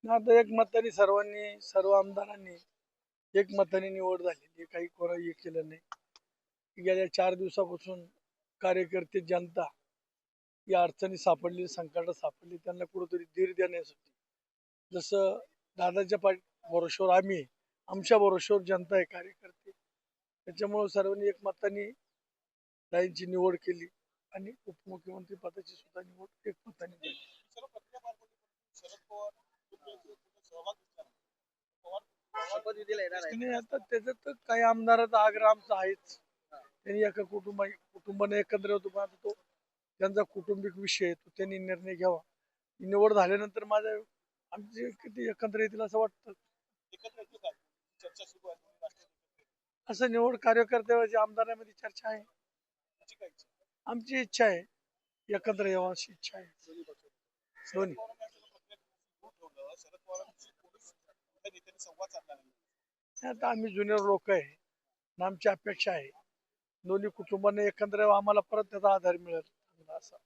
आता एक मताने सर्व आमदारांनी एक मताने निवड झालेली, काही कोणा हे केलं नाही. गेल्या 4 दिवसापासून कार्यकर्ते जनता या अडचणी सापडली, संकटात सापडली, त्यांना कुठेतरी धीर देण्यासाठी जसं दादाच्या भरोश्यावर आम्ही आहे, आमच्या भरोश्यावर जनता आहे, कार्यकर्ते. त्याच्यामुळे सर्वांनी एक मताने ताईंची निवड केली आणि उपमुख्यमंत्री पदाची सुद्धा निवड एक मताने झाली. नाही, आता त्याच्यात तर काही आमदाराचा आग्रह आमचा आहेच. त्यांनी एका कुटुंबाने एकत्र होतो, पण आता तो त्यांचा कुटुंबिक विषय आहे, तो त्यांनी निर्णय घ्यावा. निवड झाल्यानंतर माझ्या आमचे किती एकत्र येतील असं वाटतं. असं निवड कार्यकर्त्याची आमदारांमध्ये चर्चा आहे. आमची इच्छा आहे एकत्र यावं, अशी इच्छा आहे दोन्ही. आता आम्ही ज्युनियर लोक आहे आणि आमची अपेक्षा आहे दोन्ही कुटुंबाने एकत्र यावं, आम्हाला परत त्याचा आधार मिळेल असं.